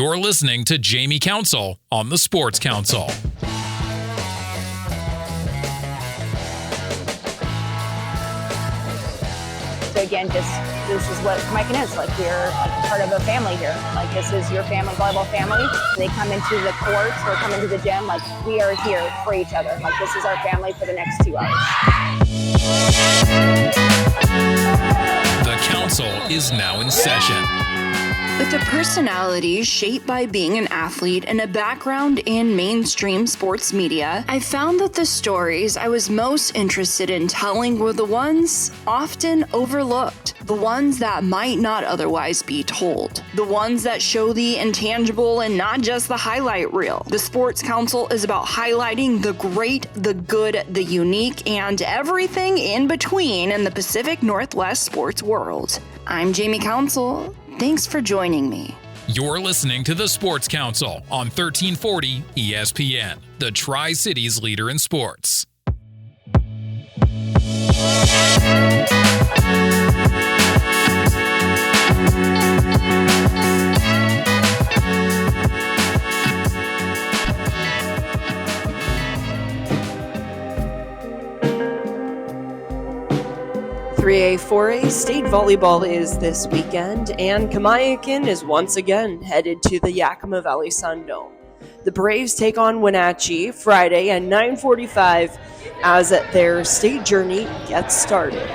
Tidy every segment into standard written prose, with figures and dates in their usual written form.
You're listening to Jamie Council on the Sports Council. So again, this is what Kamiakin is. Like, we're part of a family here. Like, this is your family, volleyball family. They come into the courts or come into the gym. Like, we are here for each other. Like, this is our family for the next 2 hours. The council is now in session. With a personality shaped by being an athlete and a background in mainstream sports media, I found that the stories I was most interested in telling were the ones often overlooked, the ones that might not otherwise be told, the ones that show the intangible and not just the highlight reel. The Sports Council is about highlighting the great, the good, the unique, and everything in between in the Pacific Northwest sports world. I'm Jamie Council. Thanks for joining me. You're listening to the Sports Council on 1340 ESPN, the Tri-Cities leader in sports. 3A, 4A state volleyball is this weekend, and Kamiakin is once again headed to the Yakima Valley SunDome. The Braves take on Wenatchee Friday at 9:45 as their state journey gets started.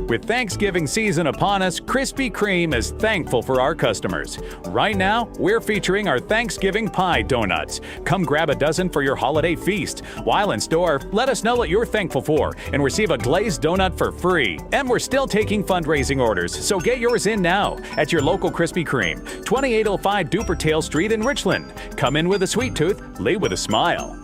With Thanksgiving season upon us, Krispy Kreme is thankful for our customers. Right now, we're featuring our Thanksgiving pie donuts. Come grab a dozen for your holiday feast. While in store, let us know what you're thankful for and receive a glazed donut for free. And we're still taking fundraising orders, so get yours in now at your local Krispy Kreme, 2805 Dupertail Street in Richland. Come in with a sweet tooth, leave with a smile.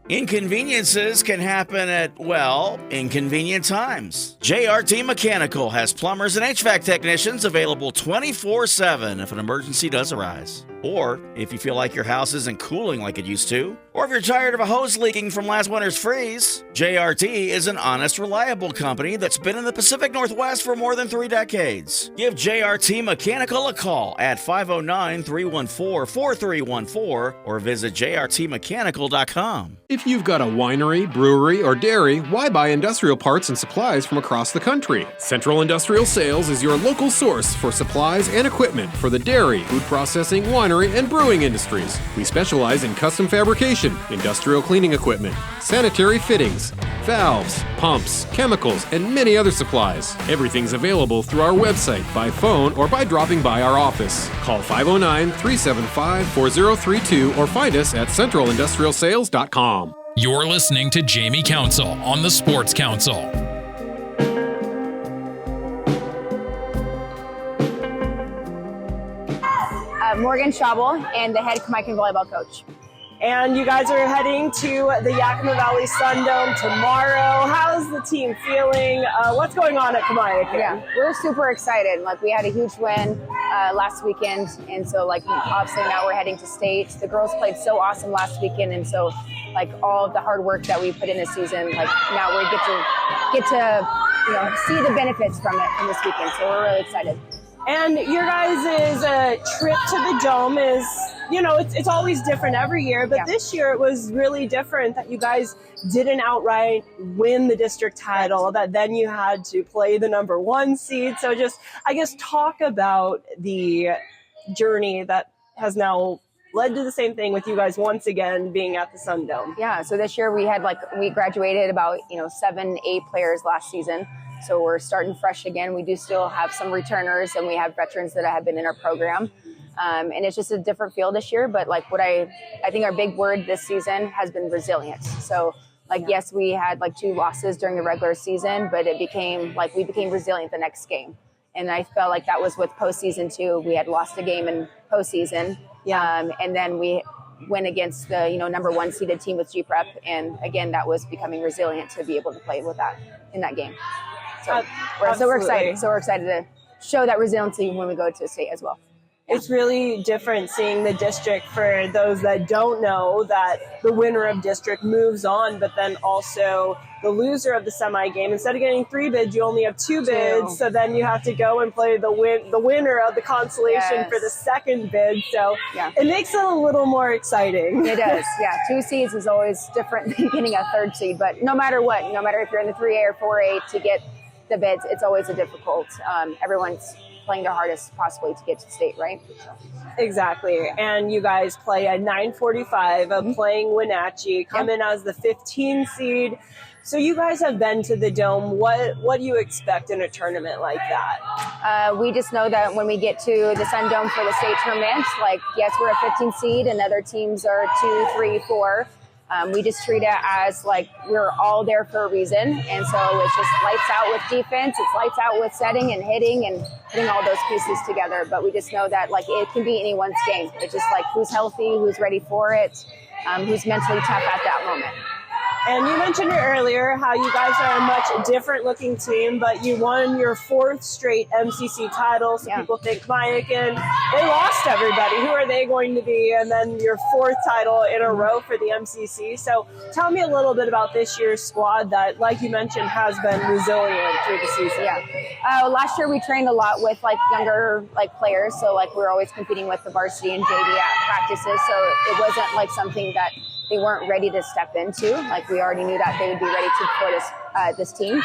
Inconveniences can happen at, well, inconvenient times. JRT Mechanical has plumbers and HVAC technicians available 24/7 if an emergency does arise. Or if you feel like your house isn't cooling like it used to, or if you're tired of a hose leaking from last winter's freeze, JRT is an honest, reliable company that's been in the Pacific Northwest for more than 3 decades. Give JRT Mechanical a call at 509-314-4314 or visit jrtmechanical.com. If you've got a winery, brewery, or dairy, why buy industrial parts and supplies from across the country? Central Industrial Sales is your local source for supplies and equipment for the dairy, food processing, winery, and brewing industries. We specialize in custom fabrication, industrial cleaning equipment, sanitary fittings, valves, pumps, chemicals, and many other supplies. Everything's available through our website, by phone, or by dropping by our office. Call 509-375-4032 or find us at centralindustrialsales.com. You're listening to Jamie Council on the Sports Council. Morgan Schauble, and the head Kamiakin Volleyball coach. And you guys are heading to the Yakima Valley SunDome tomorrow. How's the team feeling? What's going on at Kamiakin? Yeah, we're super excited. Like, we had a huge win last weekend, and so obviously now we're heading to state. The girls played so awesome last weekend, and so all of the hard work that we put in this season, now we get to see the benefits from it from this weekend. So we're really excited. And your guys' trip to the Dome is, it's always different every year, but this year it was really different that you guys didn't outright win the district title, that then you had to play the number 1 seed. So just, I guess, talk about the journey that has now led to the same thing with you guys once again being at the SunDome. Yeah, so this year we had we graduated about 7-8 players last season. So we're starting fresh again. We do still have some returners, and we have veterans that have been in our program. And it's just a different feel this year. But what I think our big word this season has been resilience. So yes, we had 2 losses during the regular season, but it became we became resilient the next game. And I felt like that was with postseason too. We had lost a game in postseason. And then we went against the number 1 seeded team with G-Prep. And again, that was becoming resilient to be able to play with that in that game. So we're excited. So we're excited to show that resiliency when we go to state as well. It's really different seeing the district, for those that don't know, that the winner of district moves on, but then also the loser of the semi game, instead of getting 3 bids, you only have 2 bids. So then you have to go and play the winner of the consolation for the second bid. So it makes it a little more exciting. It does. Yeah. 2 seeds is always different than getting a 3rd seed, but no matter what, no matter if you're in the 3A or 4A, to get the bids, it's always a difficult. Everyone's playing their hardest possibly to get to state, right? So. Exactly. And you guys play at 9:45 of playing Wenatchee, come in as the 15 seed. So you guys have been to the Dome. What do you expect in a tournament like that? We just know that when we get to the SunDome for the state tournament, like, yes, we're a 15 seed and other teams are 2, 3, 4. We just treat it as like we're all there for a reason. And so it's just lights out with defense. It's lights out with setting and hitting and putting all those pieces together. But we just know that like it can be anyone's game. It's just like who's healthy, who's ready for it, who's mentally tough at that moment. And you mentioned it earlier, how you guys are a much different looking team, but you won your 4th straight MCC title. So people think Kamiakin, they lost everybody. Who are they going to be? And then your 4th title in a row for the MCC. So tell me a little bit about this year's squad that, like you mentioned, has been resilient through the season. Last year we trained a lot with like younger like players. So like we're always competing with the varsity and JV at practices. So it wasn't like something that they weren't ready to step into. Like we already knew that they would be ready to for this team.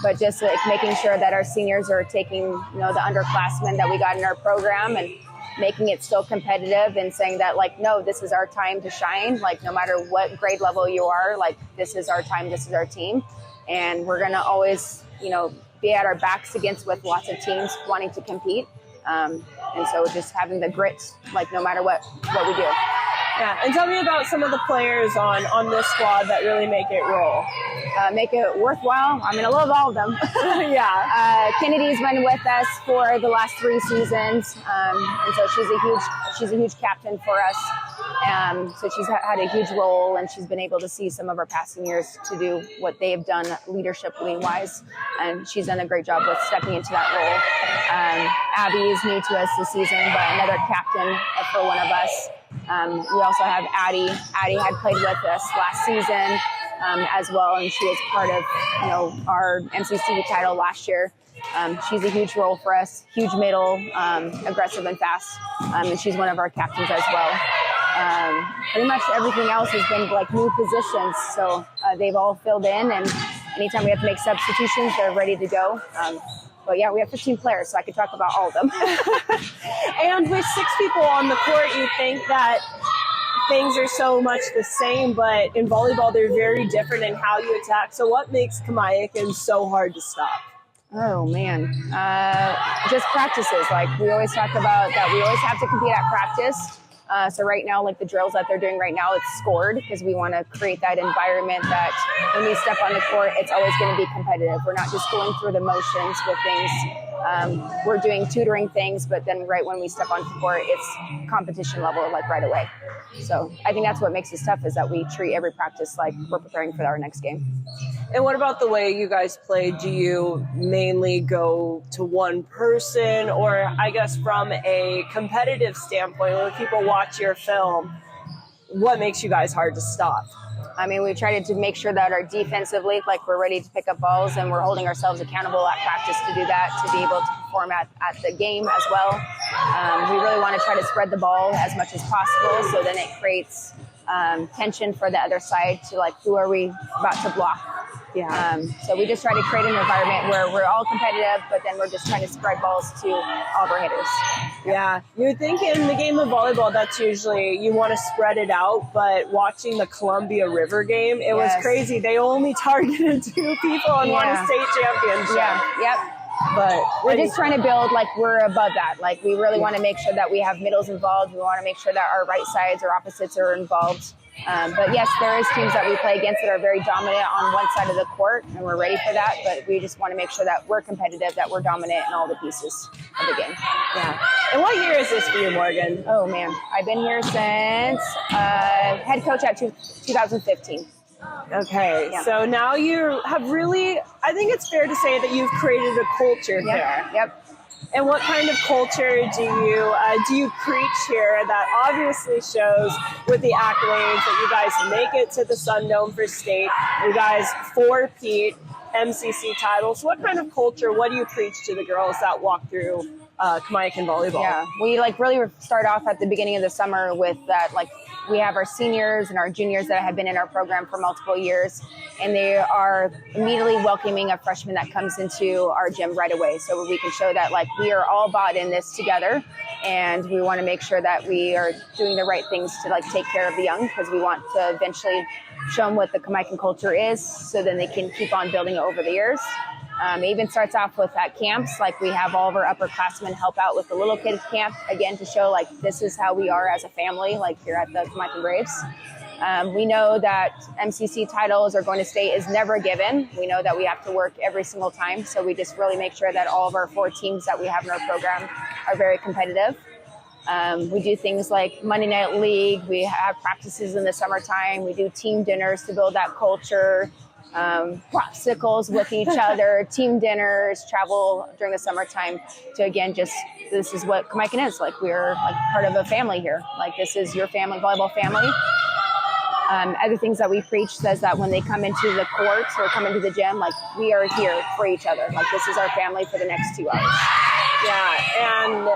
But just like making sure that our seniors are taking, the underclassmen that we got in our program and making it still competitive and saying that like, no, this is our time to shine. Like no matter what grade level you are, like this is our time, this is our team. And we're gonna always, be at our backs against with lots of teams wanting to compete. And so just having the grit, like no matter what we do. Yeah, and tell me about some of the players on this squad that really make it roll. Make it worthwhile. I mean, I love all of them. Kennedy's been with us for the last 3 seasons, and so she's a huge captain for us. So she's had a huge role, and she's been able to see some of our past seniors to do what they have done leadership-wise, and she's done a great job with stepping into that role. Abby is new to us this season, but another captain for one of us. We also have Addie. Addie had played with us last season as well, and she was part of our MCC title last year. She's a huge role for us, huge middle, aggressive and fast, and she's one of our captains as well. Pretty much everything else has been like new positions, so they've all filled in, and anytime we have to make substitutions, they're ready to go. But yeah, we have 15 players, so I could talk about all of them. And with 6 people on the court, you think that things are so much the same, but in volleyball, they're very different in how you attack. So what makes Kamiakin so hard to stop? Oh, man. Just practices. Like, we always talk about that we always have to compete at practice. So right now, like the drills that they're doing right now, it's scored because we want to create that environment that when we step on the court, it's always going to be competitive. We're not just going through the motions with things. We're doing tutoring things, but then right when we step on the court, it's competition level, like right away. So I think that's what makes us tough, is that we treat every practice like we're preparing for our next game. And what about the way you guys play? Do you mainly go to one person, or I guess from a competitive standpoint, when people watch your film, what makes you guys hard to stop? I mean, we try to make sure that our defensively, like we're ready to pick up balls and we're holding ourselves accountable at practice to do that, to be able to perform at the game as well. We really want to try to spread the ball as much as possible, so then it creates tension for the other side to like, who are we about to block? So we just try to create an environment where we're all competitive, but then we're just trying to spread balls to all of our hitters. Yeah, you would think in the game of volleyball, that's usually, you want to spread it out, but watching the Columbia River game, it was crazy. They only targeted 2 people and won a state championship. But we're just trying to build, like, we're above that. Like, we really want to make sure that we have middles involved. We want to make sure that our right sides or opposites are involved. But yes, there is teams that we play against that are very dominant on one side of the court, and we're ready for that. But we just want to make sure that we're competitive, that we're dominant in all the pieces of the game. And what year is this for you, Morgan? Oh, man. I've been here since head coach at 2015. Okay, so now you have really, I think it's fair to say that you've created a culture here. Yep. And what kind of culture do you preach here that obviously shows with the accolades that you guys make it to the SunDome for state, you guys 4-peat MCC titles? What kind of culture, what do you preach to the girls that walk through Kamiakin Volleyball? Yeah, we really start off at the beginning of the summer with that, we have our seniors and our juniors that have been in our program for multiple years, and they are immediately welcoming a freshman that comes into our gym right away. So we can show that we are all bought in this together, and we want to make sure that we are doing the right things to take care of the young, because we want to eventually show them what the Kamiakin culture is, so then they can keep on building it over the years. It even starts off with at camps. We have all of our upperclassmen help out with the little kids camp, again, to show this is how we are as a family, here at the Kamiakin Braves. We know that MCC titles or going to state is never given. We know that we have to work every single time. So we just really make sure that all of our 4 teams that we have in our program are very competitive. We do things like Monday Night League. We have practices in the summertime. We do team dinners to build that culture. Popsicles with each other, team dinners, travel during the summertime to, again, this is what Kamiakin is. We're part of a family here. This is your family, volleyball family. Other things that we preach says that when they come into the courts or come into the gym, we are here for each other. This is our family for the next 2 hours. Yeah, and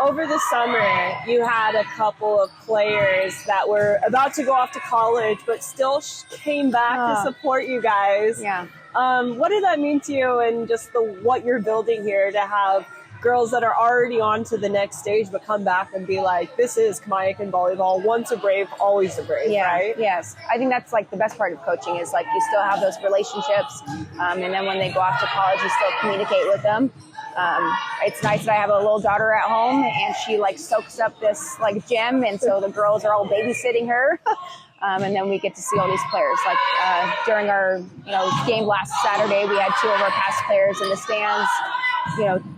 over the summer, you had a couple of players that were about to go off to college, but still came back to support you guys. Yeah. What did that mean to you, and just what you're building here to have girls that are already on to the next stage, but come back and be this is Kamiakin Volleyball, once a Brave, always a Brave, right? Yes. I think that's the best part of coaching is you still have those relationships. And then when they go off to college, you still communicate with them. It's nice that I have a little daughter at home, and she soaks up this gym, and so the girls are all babysitting her. And then we get to see all these players. During our game last Saturday, we had 2 of our past players in the stands.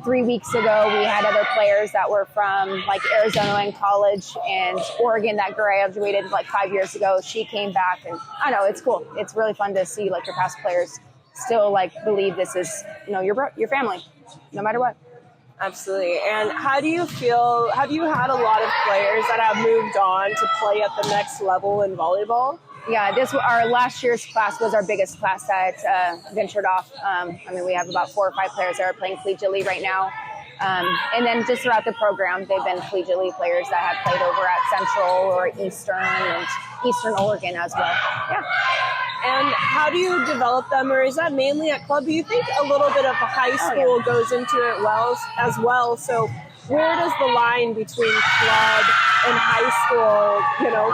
3 weeks ago, we had other players that were from Arizona in college, and Oregon that graduated 5 years ago. She came back, and I know it's cool. It's really fun to see your past players still believe this is your family, no matter what. Absolutely. And how do you feel? Have you had a lot of players that have moved on to play at the next level in volleyball? Yeah, our last year's class was our biggest class that ventured off. We have about 4 or 5 players that are playing collegiately right now. And then just throughout the program, they've been collegiately players that have played over at Central or Eastern and Eastern Oregon as well. Yeah. And how do you develop them, or is that mainly at club? Do you think a little bit of high school goes into it as well? So where does the line between club and high school,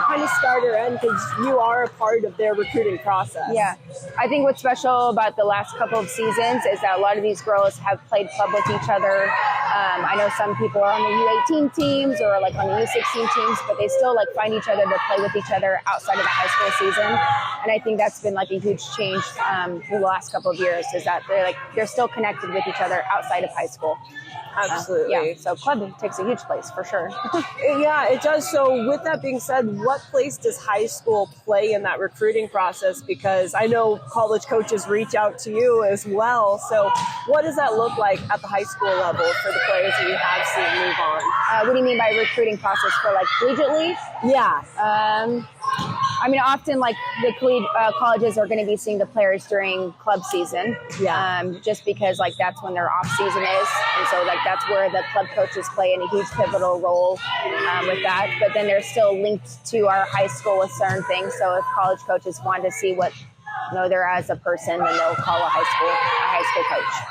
kind of start or end, because you are a part of their recruiting process? Yeah. I think what's special about the last couple of seasons is that a lot of these girls have played club with each other. I know some people are on the U18 teams or on the U16 teams, but they still find each other to play with each other outside of the high school season. And I think that's been a huge change through the last couple of years, is that they're still connected with each other outside of high school. Absolutely. So club takes a huge place for sure. Yeah, it does. So with that being said, what place does high school play in that recruiting process? Because I know college coaches reach out to you as well. So what does that look like at the high school level for the players that you have seen move on? What do you mean by recruiting process for collegiately? Yeah. Often the colleges are going to be seeing the players during club season. Yeah. Just because that's when their off season is. And so that's where the club coaches play in a huge pivotal role with that. But then they're still linked to our high school with certain things. So if college coaches want to see what they're as a person, then they'll call a high school coach.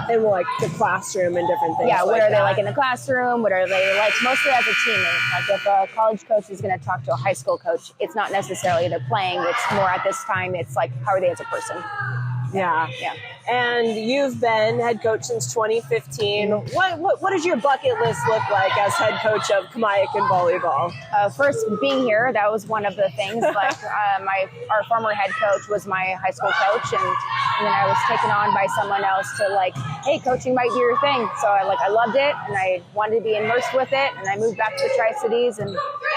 And the classroom and different things. Yeah, what are they in the classroom? What are they mostly as a teammate? If a college coach is going to talk to a high school coach, it's not necessarily they're playing. It's more at this time, it's how are they as a person? Yeah. And you've been head coach since 2015. What does your bucket list look like as head coach of Kamiakin Volleyball? First, being here, that was one of the things. Our former head coach was my high school coach, and then I was taken on by someone else to hey, coaching might be your thing. So I loved it, and I wanted to be immersed with it, and I moved back to the Tri-Cities and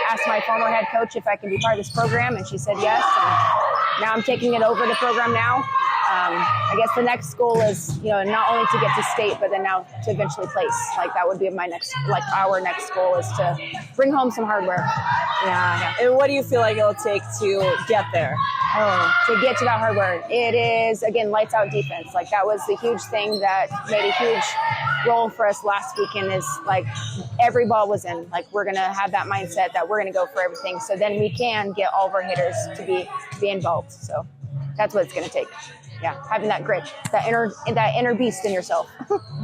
asked my former head coach if I can be part of this program, and she said yes. And now I'm taking it over the program now. I guess the next goal is, not only to get to state, but then now to eventually place. Like that would be our next goal is to bring home some hardware. Yeah. And what do you feel like it'll take to get there? To get to that hardware, it is, again, lights out defense. Like that was the huge thing that made a huge role for us last weekend is like every ball was in. Like we're going to have that mindset that we're going to go for everything. So then we can get all of our hitters to be involved. So that's what it's going to take. Yeah, having that grit, that inner beast in yourself.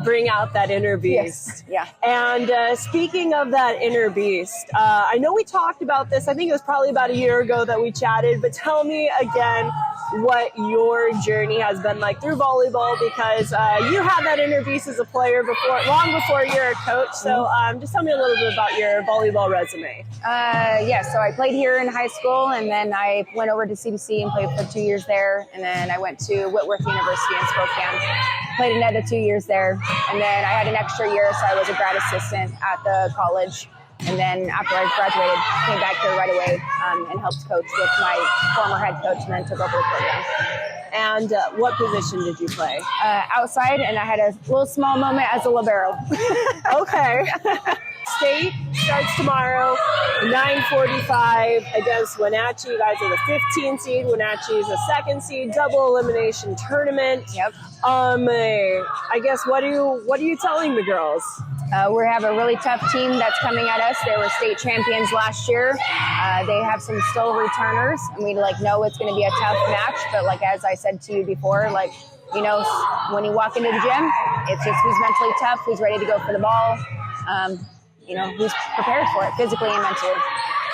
Bring out that inner beast. Yes. Yeah. And speaking of that inner beast, I know we talked about this. I think it was probably about a year ago that we chatted. But tell me again what your journey has been like through volleyball, because you had that inner beast as a player long before you're a coach. So just tell me a little bit about your volleyball resume. So I played here in high school, and then I went over to CBC and played for 2 years there. And then I went to Whitworth University in Spokane, played another 2 years there. And then I had an extra year, so I was a grad assistant at the college. And then after I graduated, came back here right away and helped coach with my former head coach, and then took over the program. And what position did you play? Outside, and I had a little small moment as a libero. Okay. State starts tomorrow, 9:45 against Wenatchee. You guys are the 15 seed. Wenatchee is the 2nd seed. Double elimination tournament. Yep. I guess what are you telling the girls? We have a really tough team that's coming at us. They were state champions last year. They have some still returners, and we know it's going to be a tough match. But as I said to you before, when you walk into the gym, it's just who's mentally tough, who's ready to go for the ball. Who's prepared for it physically and mentally.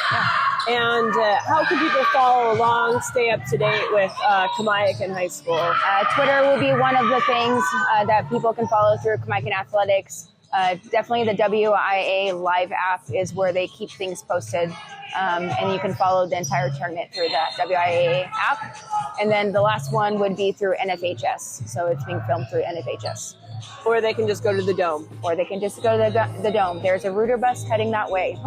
Yeah. And how can people follow along, stay up to date with Kamiakin High School? Twitter will be one of the things that people can follow through Kamiakin Athletics. Definitely the WIA live app is where they keep things posted. And you can follow the entire tournament through the WIA app. And then the last one would be through NFHS. So it's being filmed through NFHS. Or they can just go to the Dome. Or they can just go to the Dome. There's a Rooter bus heading that way.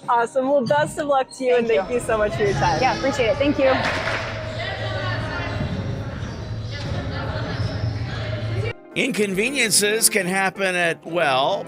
Awesome. Well, best of luck to you, and thank you so much for your time. Yeah, appreciate it. Thank you. Inconveniences can happen at,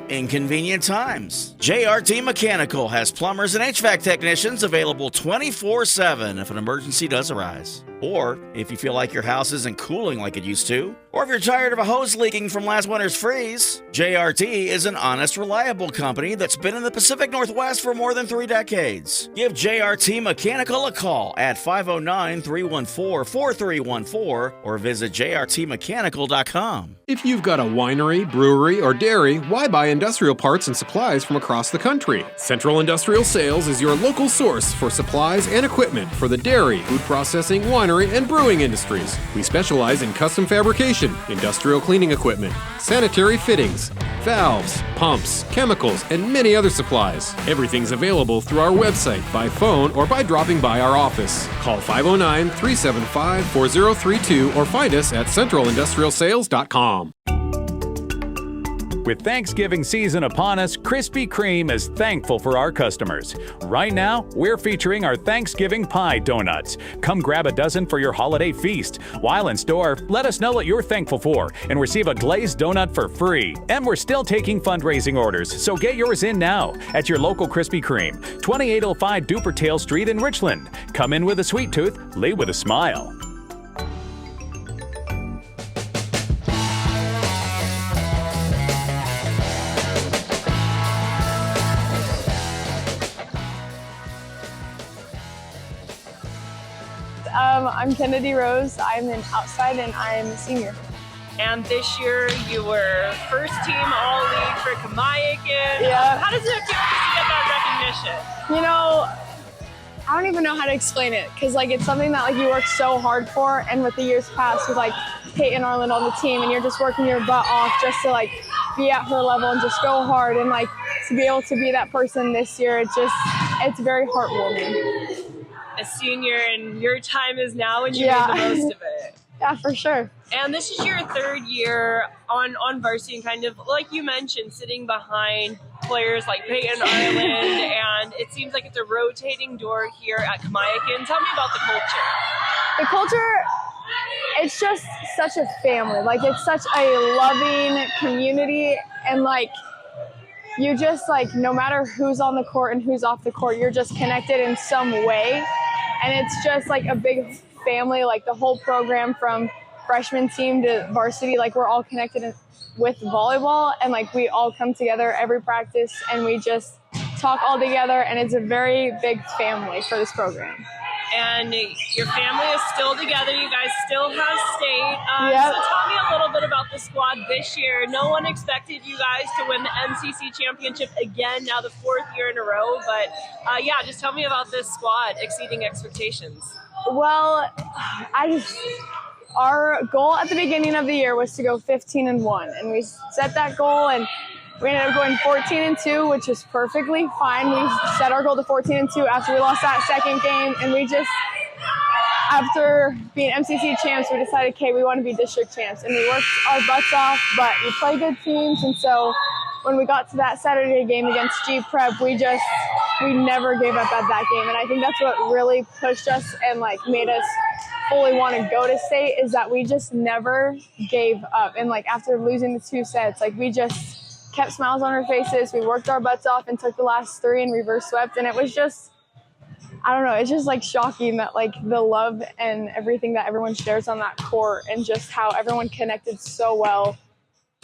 inconvenient times. JRT Mechanical has plumbers and HVAC technicians available 24/7 if an emergency does arise. Or if you feel like your house isn't cooling like it used to, or if you're tired of a hose leaking from last winter's freeze, JRT is an honest, reliable company that's been in the Pacific Northwest for more than 3 decades. Give JRT Mechanical a call at 509-314-4314 or visit jrtmechanical.com. If you've got a winery, brewery, or dairy, why buy industrial parts and supplies from across the country? Central Industrial Sales is your local source for supplies and equipment for the dairy, food processing, winery, and brewing industries. We specialize in custom fabrication, industrial cleaning equipment, sanitary fittings, valves, pumps, chemicals, and many other supplies. Everything's available through our website, by phone, or by dropping by our office. Call 509-375-4032 or find us at centralindustrialsales.com. With Thanksgiving season upon us, Krispy Kreme is thankful for our customers. Right now, we're featuring our Thanksgiving pie donuts. Come grab a dozen for your holiday feast. While in store, let us know what you're thankful for and receive a glazed donut for free. And we're still taking fundraising orders, so get yours in now at your local Krispy Kreme, 2805 Dupertail Street in Richland. Come in with a sweet tooth, leave with a smile. I'm Kennedy Rose. I'm an outside and I'm a senior. And this year you were first team all-league for Kamiakin. Yeah. How does it feel to get that recognition? I don't even know how to explain it because it's something that you work so hard for, and with the years past with Peyton Arland on the team, and you're just working your butt off just to be at her level and just go hard, and to be able to be that person this year, it's very heartwarming. A senior, and your time is now, and you made the most of it. Yeah, for sure. And this is your 3rd year on varsity, and kind of like you mentioned, sitting behind players like Peyton Arland, and it seems like it's a rotating door here at Kamiakin. Tell me about the culture. The culture it's just such a family. Like, it's such a loving community, and like, you just like, no matter who's on the court and who's off the court, you're just connected in some way. And it's just like a big family, like the whole program from freshman team to varsity, like we're all connected with volleyball, and like we all come together every practice and we just talk all together, and it's a very big family for this program. And your family is still together. You guys still have state. Yep. So tell me a little bit about the squad this year. No one expected you guys to win the MCC championship again, now the 4th year in a row. But yeah, just tell me about this squad exceeding expectations. Well, our goal at the beginning of the year was to go 15-1, and we set that goal, and we ended up going 14-2, which is perfectly fine. We set our goal to 14-2 after we lost that second game, and we just, after being MCC champs, we decided, okay, we want to be district champs, and we worked our butts off, but we play good teams, and so when we got to that Saturday game against G Prep, we never gave up at that game, and I think that's what really pushed us and like made us fully want to go to state, is that we just never gave up. And like after losing the 2 sets, like we just kept smiles on our faces. We worked our butts off and took the last 3 and reverse swept. And it was just, I don't know, it's just like shocking that like the love and everything that everyone shares on that court, and just how everyone connected so well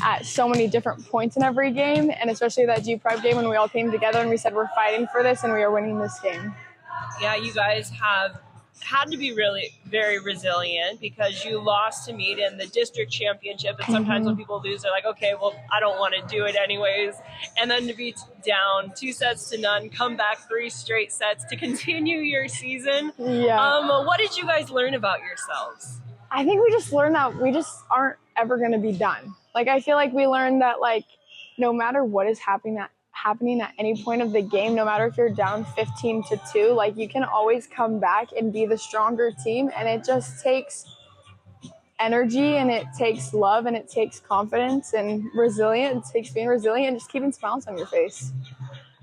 at so many different points in every game. And especially that G Prep game when we all came together and we said, we're fighting for this and we are winning this game. Yeah, you guys have had to be really very resilient, because you lost to meet in the district championship, and sometimes when people lose, they're like, okay, well, I don't want to do it anyways. And then to be down 2-0, come back 3 straight sets to continue your season. Yeah. What did you guys learn about yourselves? I think we just learned that we just aren't ever going to be done. Like, I feel like we learned that like no matter what is happening at any point of the game, no matter if you're down 15-2, like you can always come back and be the stronger team. And it just takes energy, and it takes love, and it takes confidence and resilience. It takes being resilient and just keeping smiles on your face.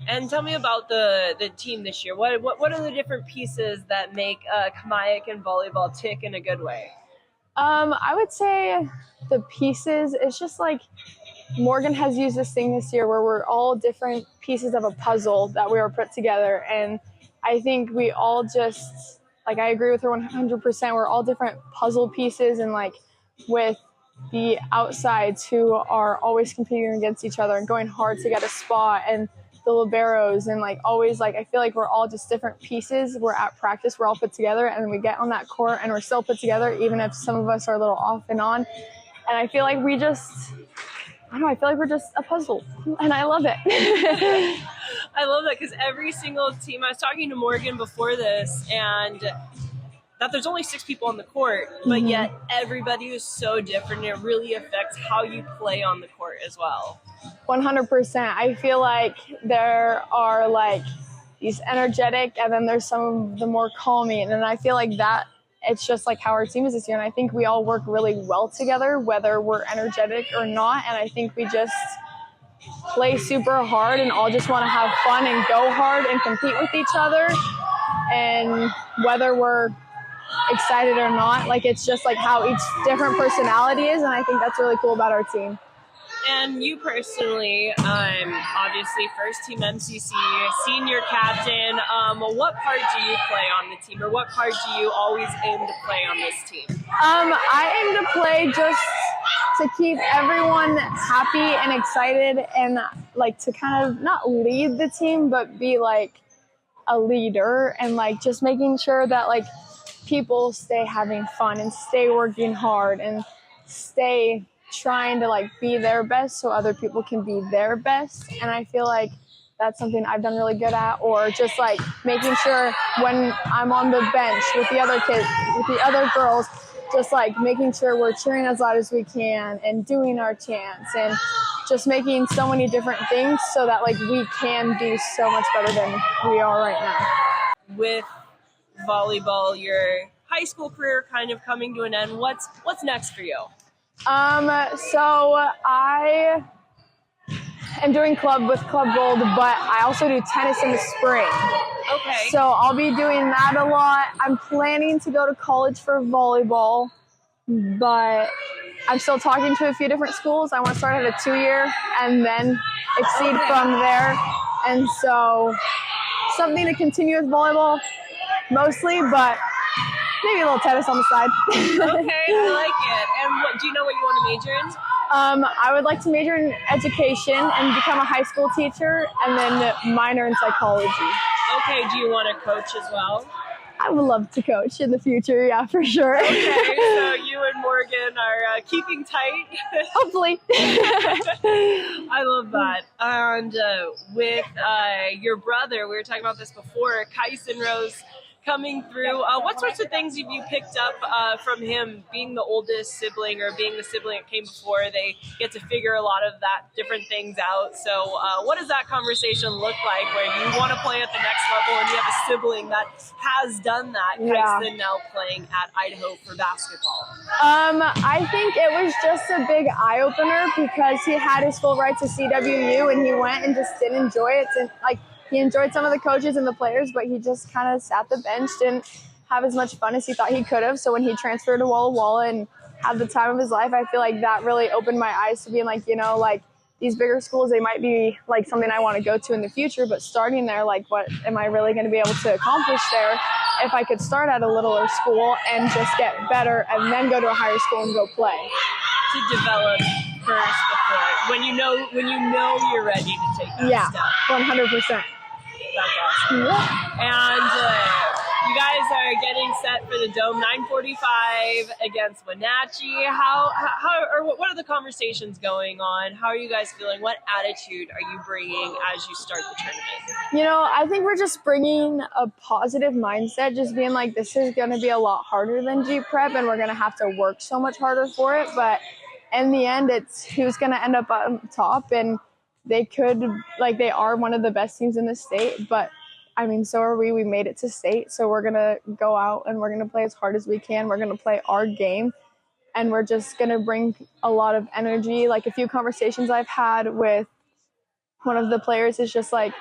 And tell me about the team this year. What are the different pieces that make Kamiakin Volleyball tick in a good way? I would say the pieces, it's just like Morgan has used this thing this year where we're all different pieces of a puzzle that we were put together. And I think we all just, like, I agree with her 100%. We're all different puzzle pieces, and like with the outsides who are always competing against each other and going hard to get a spot, and the liberos, and like always, like I feel like we're all just different pieces. We're at practice, we're all put together, and we get on that court and we're still put together, even if some of us are a little off and on. And I feel like we just, I don't know, I feel like we're just a puzzle, and I love it. I love that, because every single team, I was talking to Morgan before this, and that there's only 6 people on the court, but yet everybody is so different, and it really affects how you play on the court as well. 100%. I feel like there are like these energetic, and then there's some of the more calming, and I feel like that it's just like how our team is this year. And I think we all work really well together, whether we're energetic or not. And I think we just play super hard and all just want to have fun and go hard and compete with each other. And whether we're excited or not, like it's just like how each different personality is. And I think that's really cool about our team. And you personally, obviously first team MCC, senior captain, what part do you play on the team, or what part do you always aim to play on this team? I aim to play just to keep everyone happy and excited, and like to kind of not lead the team, but be like a leader, and like just making sure that like people stay having fun and stay working hard and stay trying to like be their best so other people can be their best. And I feel like that's something I've done really good at. Or just like making sure when I'm on the bench with the other kids, with the other girls, just like making sure we're cheering as loud as we can and doing our chants and just making so many different things so that like we can do so much better than we are right now. With volleyball, your high school career kind of coming to an end, what's next for you? So I am doing club with Club Gold, but I also do tennis in the spring. Okay. So I'll be doing that a lot. I'm planning to go to college for volleyball. but I'm still talking to a few different schools. I want to start at a 2-year and then exceed from there. And so something to continue with volleyball mostly, but maybe a little tennis on the side. Okay, I like it. And do you know what you want to major in? I would like to major in education and become a high school teacher, and then minor in psychology. Okay, do you want to coach as well? I would love to coach in the future, yeah, for sure. Okay, so you and Morgan are keeping tight. Hopefully. I love that. And with your brother, we were talking about this before, Kyson Rose coming through. What sorts of things have you picked up from him, being the oldest sibling or being the sibling that came before? They get to figure a lot of that different things out. So what does that conversation look like where you want to play at the next level and you have a sibling that has done that? Yeah. Kyson now playing at Idaho for basketball. I think it was just a big eye-opener because he had his full right to CWU and he went and just didn't enjoy it. And he enjoyed some of the coaches and the players, but he just kind of sat the bench, didn't have as much fun as he thought he could have. So when he transferred to Walla Walla and had the time of his life, I feel like that really opened my eyes to being like, these bigger schools, they might be like something I want to go to in the future, but starting there, like, what am I really going to be able to accomplish there if I could start at a littler school and just get better and then go to a higher school and go play? To develop first before, when you know you're ready to take that step. 100%. That's awesome. Yeah. And you guys are getting set for the Dome 9:45 against Wenatchee. What are the conversations going on? How are you guys feeling? What attitude are you bringing as you start the tournament? I think we're just bringing a positive mindset, just being like, this is going to be a lot harder than G-Prep and we're going to have to work so much harder for it. But in the end, it's who's going to end up on top, and they are one of the best teams in the state, but so are we. We made it to state, so we're going to go out and we're going to play as hard as we can. We're going to play our game, and we're just going to bring a lot of energy. Like, a few conversations I've had with one of the players is just like,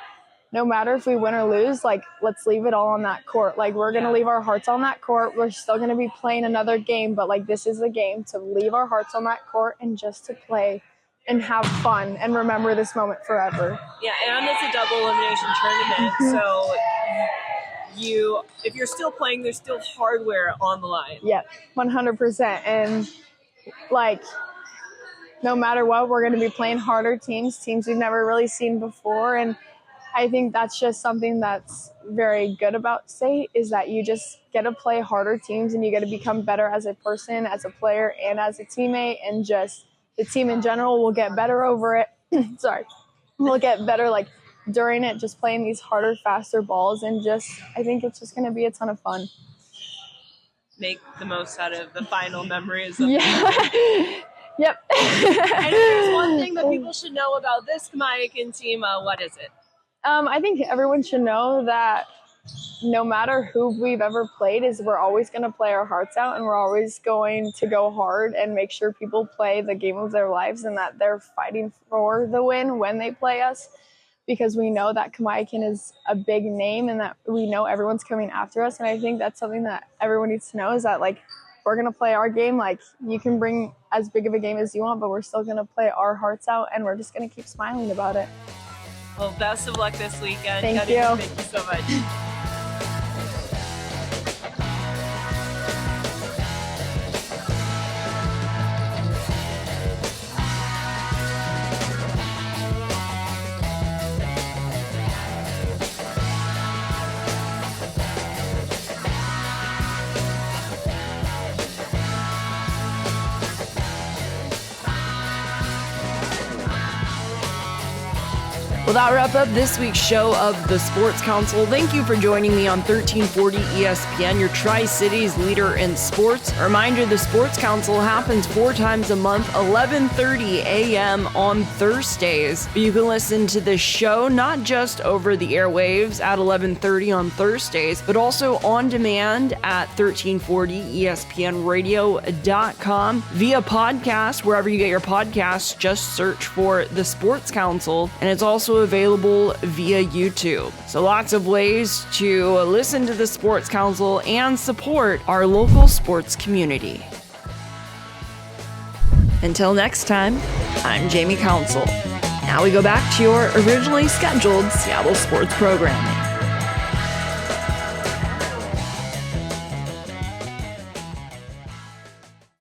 no matter if we win or lose, like, let's leave it all on that court. Like, we're going to leave our hearts on that court. We're still going to be playing another game, but, like, this is a game to leave our hearts on that court and just to play and have fun and remember this moment forever. Yeah, and it's a double elimination tournament, so if you're still playing, there's still hardware on the line. Yeah, 100%. And, no matter what, we're going to be playing harder teams we've never really seen before. And I think that's just something that's very good about state, is that you just get to play harder teams and you get to become better as a person, as a player, and as a teammate, and just the team in general will get better over it. Sorry. We'll get better during it, just playing these harder, faster balls, and I think it's just going to be a ton of fun. Make the most out of the final memories. Yep. And there's one thing that people should know about this Kamiakin team. What is it? I think everyone should know that no matter who we've ever played, we're always going to play our hearts out, and we're always going to go hard and make sure people play the game of their lives and that they're fighting for the win when they play us, because we know that Kamiakin is a big name and that we know everyone's coming after us. And I think that's something that everyone needs to know, is that we're going to play our game. You can bring as big of a game as you want, but we're still going to play our hearts out, and we're just going to keep smiling about it. Well, best of luck this weekend. Thank you. Thank you so much. Well, that wraps up this week's show of the Sports Council. Thank you for joining me on 1340 ESPN, your Tri-Cities leader in sports. A reminder, the Sports Council happens 4 times a month, 11:30 a.m. on Thursdays. But you can listen to the show not just over the airwaves at 11:30 on Thursdays, but also on demand at 1340ESPNradio.com via podcast. Wherever you get your podcasts, just search for the Sports Council, and it's also available via YouTube. So lots of ways to listen to the Sports Council and support our local sports community. Until next time, I'm Jamie Council. Now we go back to your originally scheduled Seattle sports programming.